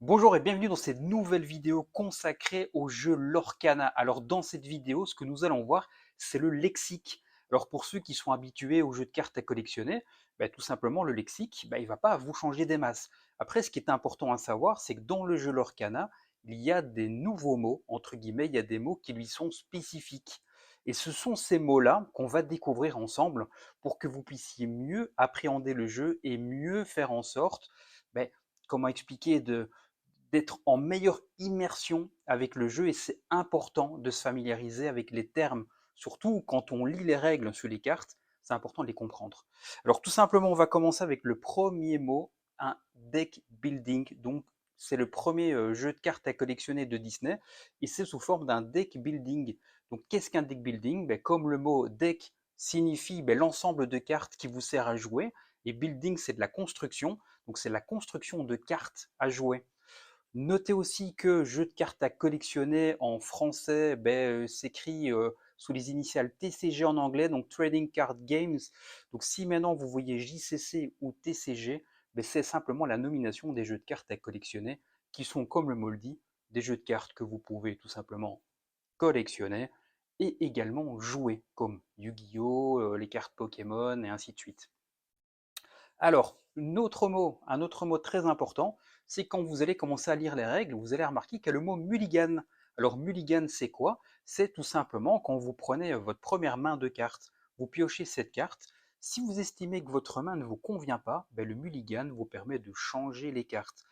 Bonjour et bienvenue dans cette nouvelle vidéo consacrée au jeu Lorcana. Alors dans cette vidéo, ce que nous allons voir, c'est le lexique. Alors pour ceux qui sont habitués aux jeux de cartes à collectionner, tout simplement le lexique, il ne va pas vous changer des masses. Après, ce qui est important à savoir, c'est que dans le jeu Lorcana, il y a des nouveaux mots, entre guillemets, il y a des mots qui lui sont spécifiques. Et ce sont ces mots-là qu'on va découvrir ensemble pour que vous puissiez mieux appréhender le jeu et mieux faire en sorte, ben, comment expliquer, d'être en meilleure immersion avec le jeu et c'est important de se familiariser avec les termes, surtout quand on lit les règles sur les cartes, c'est important de les comprendre. Alors tout simplement, on va commencer avec le premier mot, un deck building. Donc c'est le premier jeu de cartes à collectionner de Disney et c'est sous forme d'un deck building. Donc qu'est-ce qu'un deck building? Comme le mot deck signifie l'ensemble de cartes qui vous sert à jouer et building c'est de la construction, donc c'est la construction de cartes à jouer. Notez aussi que jeu de cartes à collectionner en français s'écrit sous les initiales TCG en anglais, donc Trading Card Games. Donc si maintenant vous voyez JCC ou TCG, c'est simplement la nomination des jeux de cartes à collectionner qui sont, comme le mot le dit, des jeux de cartes que vous pouvez tout simplement collectionner et également jouer, comme Yu-Gi-Oh!, les cartes Pokémon et ainsi de suite. Alors, un autre mot très important, c'est quand vous allez commencer à lire les règles, vous allez remarquer qu'il y a le mot mulligan. Alors, mulligan, c'est quoi? C'est tout simplement quand vous prenez votre première main de cartes, vous piochez cette carte. Si vous estimez que votre main ne vous convient pas, le mulligan vous permet de changer les cartes.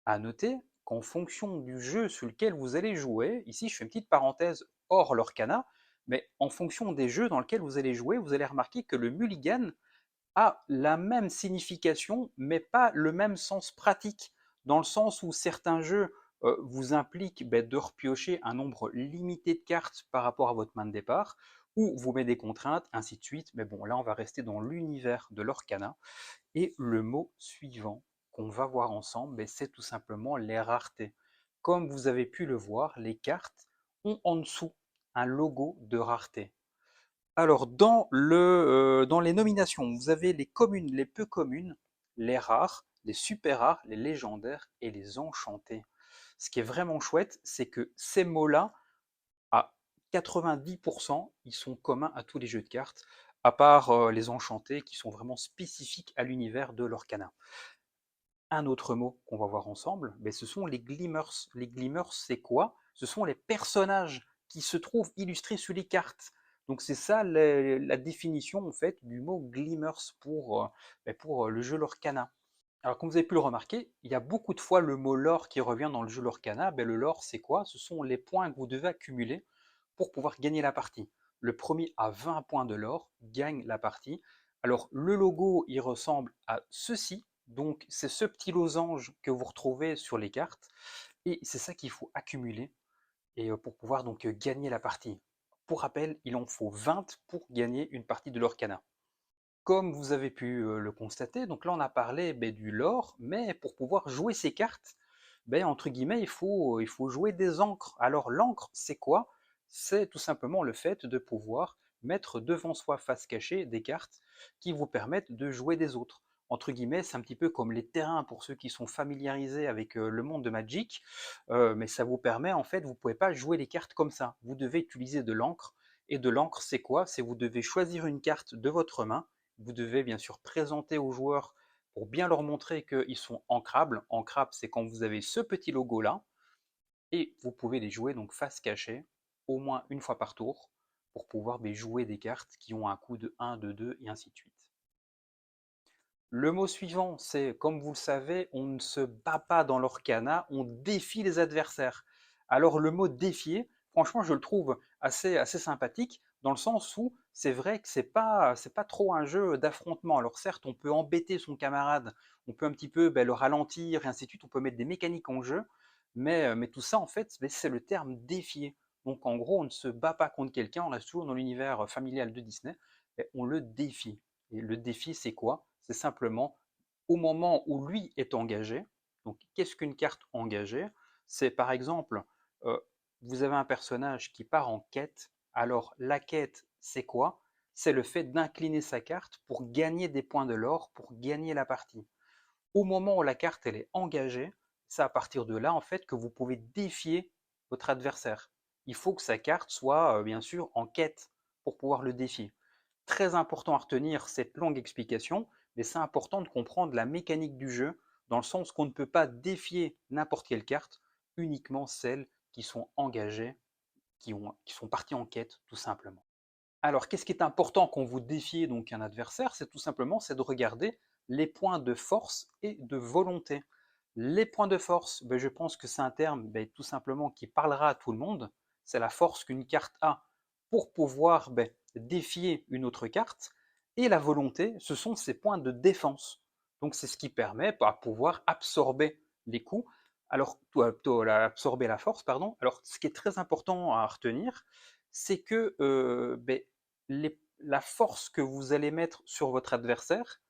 À noter qu'en fonction du jeu sur lequel vous allez jouer, ici je fais une petite parenthèse hors l'Orcana, mais en fonction des jeux dans lesquels vous allez jouer, vous allez remarquer que le mulligan a la même signification, mais pas le même sens pratique, dans le sens où certains jeux vous impliquent de repiocher un nombre limité de cartes par rapport à votre main de départ, ou vous met des contraintes, ainsi de suite. Mais bon, là, on va rester dans l'univers de l'Orcana. Et le mot suivant qu'on va voir ensemble, c'est tout simplement les raretés. Comme vous avez pu le voir, les cartes ont en dessous un logo de rareté. Alors, dans les nominations, vous avez les communes, les peu communes, les rares, les super rares, les légendaires et les enchantés. Ce qui est vraiment chouette, c'est que ces mots-là, à 90%, ils sont communs à tous les jeux de cartes, à part les enchantés qui sont vraiment spécifiques à l'univers de l'Orcana. Un autre mot qu'on va voir ensemble, ce sont les glimmers. Les glimmers, c'est quoi? Ce sont les personnages qui se trouvent illustrés sur les cartes. Donc c'est ça la définition en fait du mot glimmers pour le jeu Lorcana. Alors comme vous avez pu le remarquer, il y a beaucoup de fois le mot lore qui revient dans le jeu Lorcana. Le lore, c'est quoi? Ce sont les points que vous devez accumuler pour pouvoir gagner la partie. Le premier à 20 points de l'or gagne la partie. Alors le logo, il ressemble à ceci. Donc c'est ce petit losange que vous retrouvez sur les cartes. Et c'est ça qu'il faut accumuler pour pouvoir donc gagner la partie. Pour rappel, il en faut 20 pour gagner une partie de l'Orcana. Comme vous avez pu le constater, donc là on a parlé du lore, mais pour pouvoir jouer ces cartes, entre guillemets, il faut jouer des encres. Alors l'encre, c'est quoi? C'est tout simplement le fait de pouvoir mettre devant soi face cachée des cartes qui vous permettent de jouer des autres. Entre guillemets, c'est un petit peu comme les terrains pour ceux qui sont familiarisés avec le monde de Magic, mais ça vous permet en fait, vous ne pouvez pas jouer les cartes comme ça. Vous devez utiliser de l'encre. Et de l'encre, c'est quoi? C'est vous devez choisir une carte de votre main, vous devez bien sûr présenter aux joueurs pour bien leur montrer qu'ils sont ancrables. Ancrable, c'est quand vous avez ce petit logo-là, et vous pouvez les jouer donc face cachée, au moins une fois par tour, pour pouvoir jouer des cartes qui ont un coût de 1, de 2, et ainsi de suite. Le mot suivant, c'est, comme vous le savez, on ne se bat pas dans l'Orcana, on défie les adversaires. Alors le mot défier, franchement, je le trouve assez sympathique, dans le sens où c'est vrai que c'est pas trop un jeu d'affrontement. Alors certes, on peut embêter son camarade, on peut un petit peu le ralentir, et ainsi de suite, on peut mettre des mécaniques en jeu, mais tout ça, en fait, c'est le terme défier. Donc en gros, on ne se bat pas contre quelqu'un, on reste toujours dans l'univers familial de Disney, et on le défie. Et le défi, c'est quoi? C'est simplement au moment où lui est engagé. Donc, qu'est-ce qu'une carte engagée? C'est par exemple, euh, vous avez un personnage qui part en quête. Alors, la quête, c'est quoi? C'est le fait d'incliner sa carte pour gagner des points de l'or, pour gagner la partie. Au moment où la carte elle est engagée, c'est à partir de là en fait que vous pouvez défier votre adversaire. Il faut que sa carte soit bien sûr en quête pour pouvoir le défier. Très important à retenir cette longue explication, mais c'est important de comprendre la mécanique du jeu, dans le sens qu'on ne peut pas défier n'importe quelle carte, uniquement celles qui sont engagées, qui sont parties en quête, tout simplement. Alors, qu'est-ce qui est important quand vous défiez donc un adversaire? C'est tout simplement c'est de regarder les points de force et de volonté. Les points de force, ben, je pense que c'est un terme ben, tout simplement qui parlera à tout le monde. C'est la force qu'une carte a pour pouvoir ben, défier une autre carte. Et la volonté, ce sont ses points de défense. Donc c'est ce qui permet de pouvoir absorber les coups. Alors, plutôt absorber la force, pardon. Alors, ce qui est très important à retenir, c'est que ben, la force que vous allez mettre sur votre adversaire,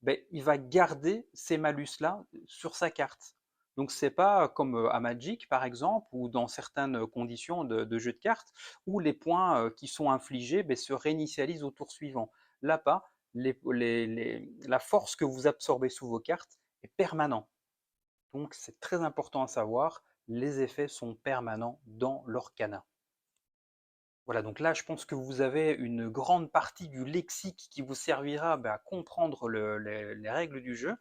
ben, il va garder ces malus-là sur sa carte. Donc c'est pas comme à Magic par exemple, ou dans certaines conditions de jeu de cartes, où les points qui sont infligés ben, se réinitialisent au tour suivant. Là pas, la force que vous absorbez sous vos cartes est permanente. Donc c'est très important à savoir, les effets sont permanents dans l'Orcana. Voilà, donc là, je pense que vous avez une grande partie du lexique qui vous servira à comprendre les règles du jeu.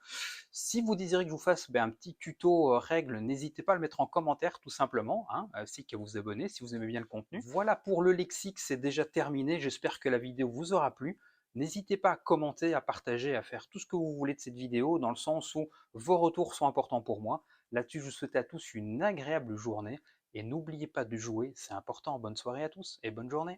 Si vous désirez que je vous fasse un petit tuto règles, n'hésitez pas à le mettre en commentaire tout simplement, hein, ainsi qu'à vous abonner si vous aimez bien le contenu. Voilà pour le lexique, c'est déjà terminé. J'espère que la vidéo vous aura plu. N'hésitez pas à commenter, à partager, à faire tout ce que vous voulez de cette vidéo, dans le sens où vos retours sont importants pour moi. Là-dessus, je vous souhaite à tous une agréable journée et n'oubliez pas de jouer, c'est important. Bonne soirée à tous et bonne journée.